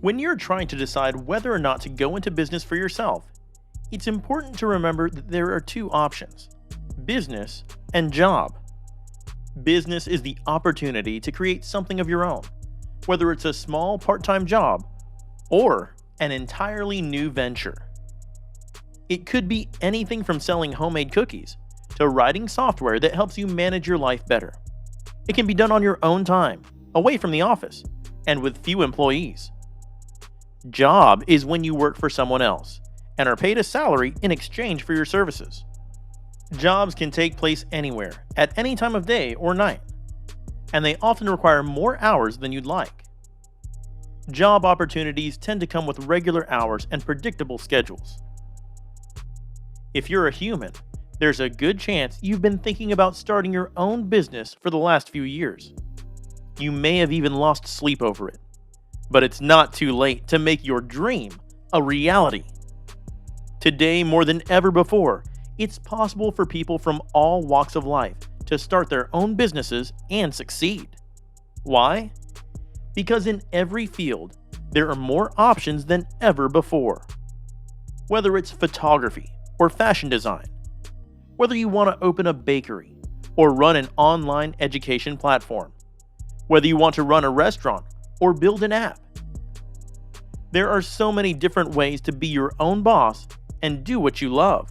When you're trying to decide whether or not to go into business for yourself, it's important to remember that there are two options: business and job. Business is the opportunity to create something of your own, whether it's a small part-time job or an entirely new venture. It could be anything from selling homemade cookies to writing software that helps you manage your life better. It can be done on your own time, away from the office, and with few employees. Job is when you work for someone else and are paid a salary in exchange for your services. Jobs can take place anywhere, at any time of day or night, and they often require more hours than you'd like. Job opportunities tend to come with regular hours and predictable schedules. If you're a human, there's a good chance you've been thinking about starting your own business for the last few years. You may have even lost sleep over it, but it's not too late to make your dream a reality. Today, more than ever before, it's possible for people from all walks of life to start their own businesses and succeed. Why? Because in every field, there are more options than ever before. Whether it's photography or fashion design, whether you want to open a bakery or run an online education platform, whether you want to run a restaurant or build an app. There are so many different ways to be your own boss and do what you love.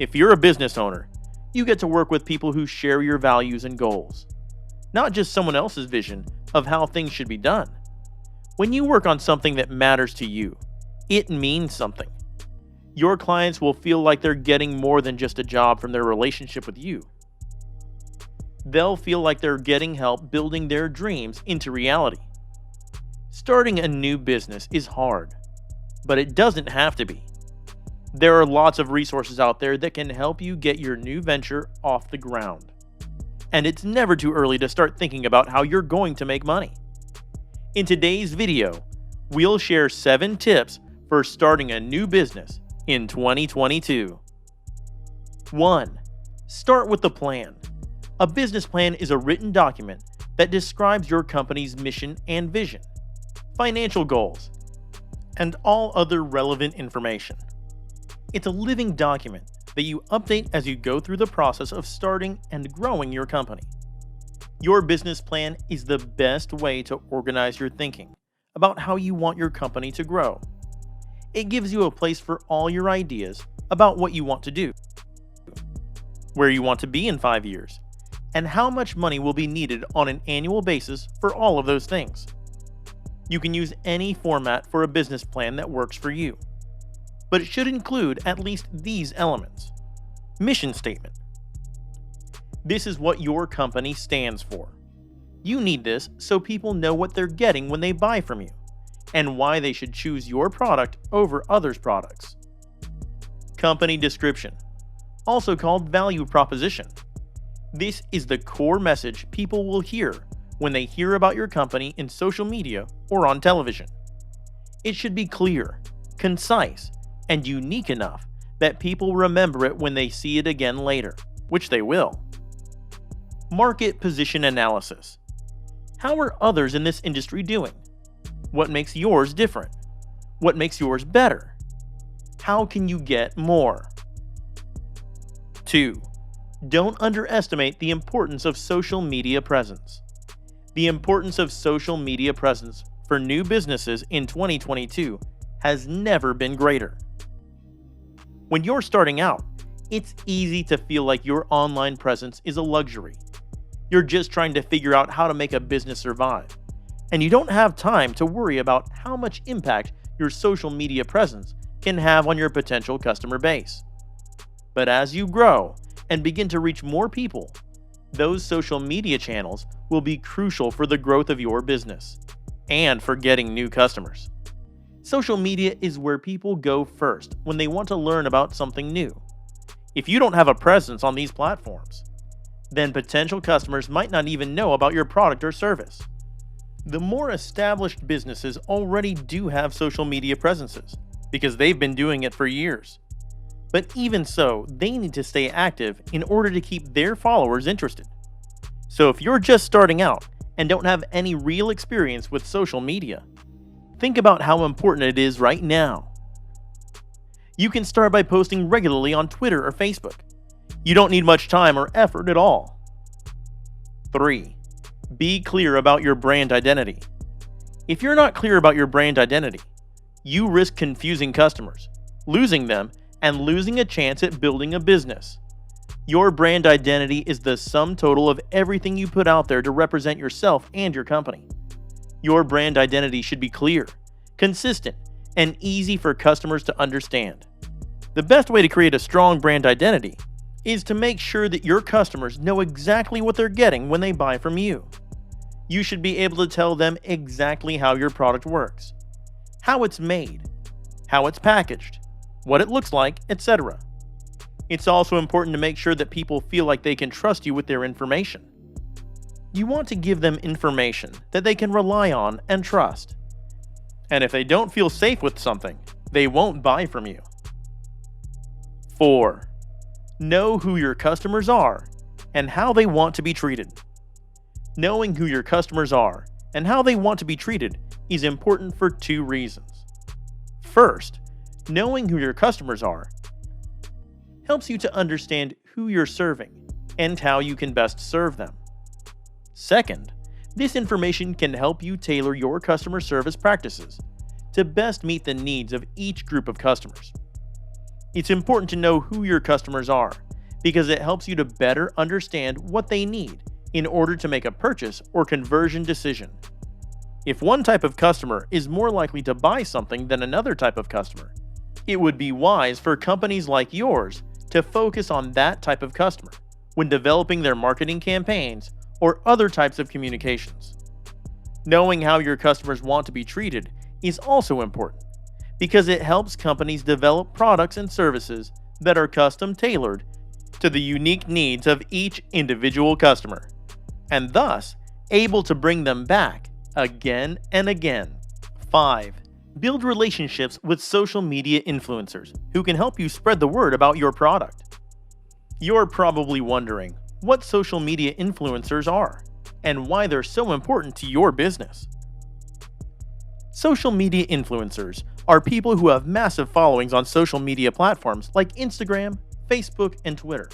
If you're a business owner, you get to work with people who share your values and goals, not just someone else's vision of how things should be done. When you work on something that matters to you, it means something. Your clients will feel like they're getting more than just a job from their relationship with you. They'll feel like they're getting help building their dreams into reality. Starting a new business is hard, but it doesn't have to be. There are lots of resources out there that can help you get your new venture off the ground. And it's never too early to start thinking about how you're going to make money. In today's video, we'll share 7 tips for starting a new business in 2022. 1. Start with the plan. A business plan is a written document that describes your company's mission and vision, financial goals, and all other relevant information. It's a living document that you update as you go through the process of starting and growing your company. Your business plan is the best way to organize your thinking about how you want your company to grow. It gives you a place for all your ideas about what you want to do, where you want to be in 5 years, and how much money will be needed on an annual basis for all of those things. You can use any format for a business plan that works for you, but it should include at least these elements. Mission statement. This is what your company stands for. You need this so people know what they're getting when they buy from you, and why they should choose your product over others' products. Company description, also called value proposition. This is the core message people will hear when they hear about your company in social media or on television. It should be clear, concise, and unique enough that people remember it when they see it again later, which they will. Market position analysis. How are others in this industry doing? What makes yours different? What makes yours better? How can you get more? 2. Don't underestimate the importance of social media presence. The importance of social media presence for new businesses in 2022 has never been greater. When you're starting out, it's easy to feel like your online presence is a luxury. You're just trying to figure out how to make a business survive, and you don't have time to worry about how much impact your social media presence can have on your potential customer base. But as you grow and begin to reach more people, those social media channels will be crucial for the growth of your business and for getting new customers. Social media is where people go first when they want to learn about something new. If you don't have a presence on these platforms, then potential customers might not even know about your product or service. The more established businesses already do have social media presences because they've been doing it for years. But even so, they need to stay active in order to keep their followers interested. So if you're just starting out and don't have any real experience with social media, Think about how important it is right now. You can start by posting regularly on Twitter or Facebook. You don't need much time or effort at all. 3. Be clear about your brand identity. If you're not clear about your brand identity, you risk confusing customers, losing them, and losing a chance at building a business. Your brand identity is the sum total of everything you put out there to represent yourself and your company. Your brand identity should be clear, consistent, and easy for customers to understand. The best way to create a strong brand identity is to make sure that your customers know exactly what they're getting when they buy from you. You should be able to tell them exactly how your product works, how it's made, how it's packaged, what it looks like, etc. It's also important to make sure that people feel like they can trust you with their information. You want to give them information that they can rely on and trust. And if they don't feel safe with something, they won't buy from you. 4. Know who your customers are and how they want to be treated. Knowing who your customers are and how they want to be treated is important for 2 reasons. First, knowing who your customers are helps you to understand who you're serving and how you can best serve them. Second, this information can help you tailor your customer service practices to best meet the needs of each group of customers. It's important to know who your customers are because it helps you to better understand what they need in order to make a purchase or conversion decision. If one type of customer is more likely to buy something than another type of customer, it would be wise for companies like yours to focus on that type of customer when developing their marketing campaigns or other types of communications. Knowing how your customers want to be treated is also important because it helps companies develop products and services that are custom tailored to the unique needs of each individual customer, and thus able to bring them back again and again. 5. Build relationships with social media influencers who can help you spread the word about your product. You're probably wondering what social media influencers are and why they're so important to your business. Social media influencers are people who have massive followings on social media platforms like Instagram, Facebook, and Twitter.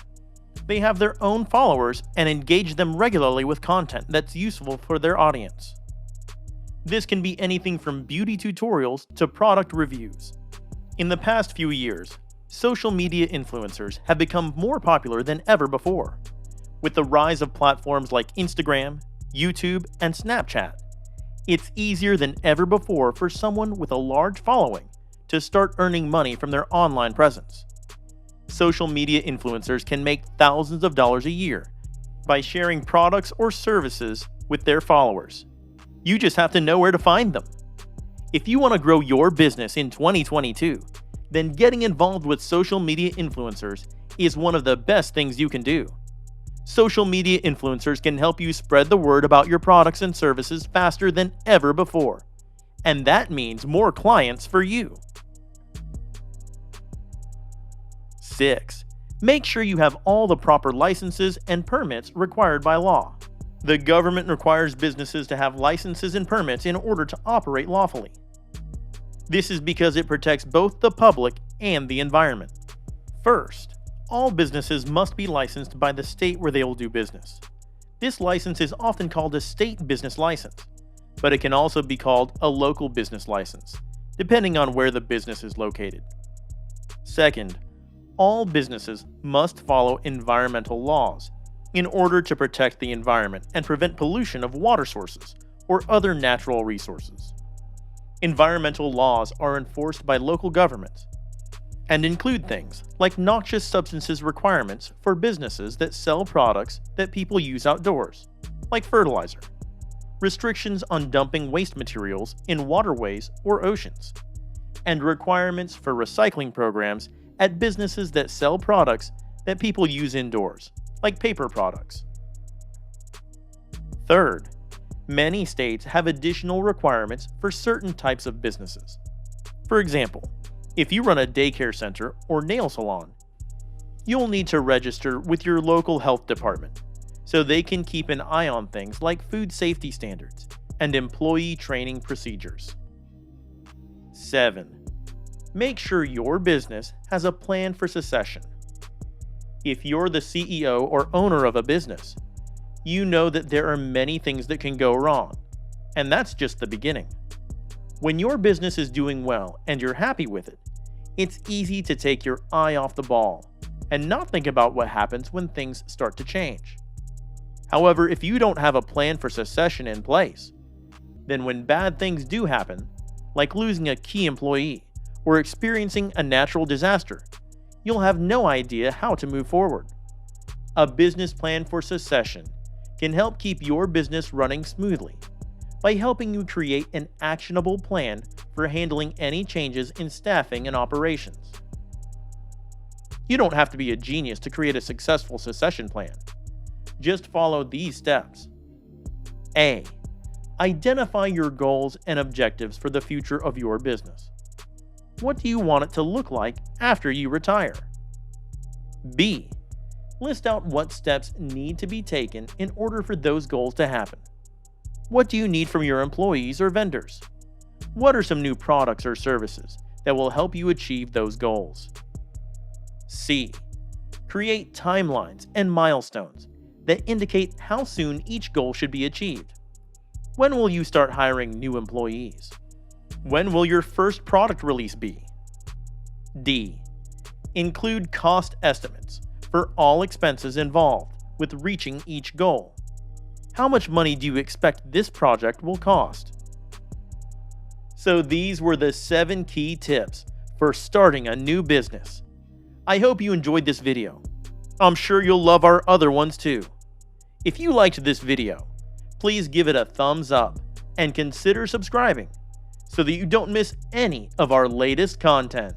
They have their own followers and engage them regularly with content that's useful for their audience. This can be anything from beauty tutorials to product reviews. In the past few years, social media influencers have become more popular than ever before. With the rise of platforms like Instagram, YouTube, and Snapchat, it's easier than ever before for someone with a large following to start earning money from their online presence. Social media influencers can make thousands of dollars a year by sharing products or services with their followers. You just have to know where to find them. If you want to grow your business in 2022, then getting involved with social media influencers is one of the best things you can do. Social media influencers can help you spread the word about your products and services faster than ever before, and that means more clients for you. 6. Make sure you have all the proper licenses and permits required by law. The government requires businesses to have licenses and permits in order to operate lawfully. This is because it protects both the public and the environment. First, all businesses must be licensed by the state where they will do business. This license is often called a state business license, but it can also be called a local business license, depending on where the business is located. Second, all businesses must follow environmental laws in order to protect the environment and prevent pollution of water sources or other natural resources. Environmental laws are enforced by local governments and include things like noxious substances requirements for businesses that sell products that people use outdoors, like fertilizer, restrictions on dumping waste materials in waterways or oceans, and requirements for recycling programs at businesses that sell products that people use indoors, like paper products. Third, many states have additional requirements for certain types of businesses. For example, if you run a daycare center or nail salon, you'll need to register with your local health department so they can keep an eye on things like food safety standards and employee training procedures. 7. Make sure your business has a plan for succession. If you're the CEO or owner of a business, you know that there are many things that can go wrong, and that's just the beginning. When your business is doing well and you're happy with it, it's easy to take your eye off the ball and not think about what happens when things start to change. However, if you don't have a plan for succession in place, then when bad things do happen, like losing a key employee or experiencing a natural disaster, you'll have no idea how to move forward. A business plan for succession can help keep your business running smoothly by helping you create an actionable plan for handling any changes in staffing and operations. You don't have to be a genius to create a successful succession plan. Just follow these steps. A. Identify your goals and objectives for the future of your business. What do you want it to look like after you retire? B. List out what steps need to be taken in order for those goals to happen. What do you need from your employees or vendors? What are some new products or services that will help you achieve those goals? C. Create timelines and milestones that indicate how soon each goal should be achieved. When will you start hiring new employees? When will your first product release be? D. Include cost estimates for all expenses involved with reaching each goal. How much money do you expect this project will cost? So these were the 7 key tips for starting a new business. I hope you enjoyed this video. I'm sure you'll love our other ones too. If you liked this video, please give it a thumbs up and consider subscribing so that you don't miss any of our latest content.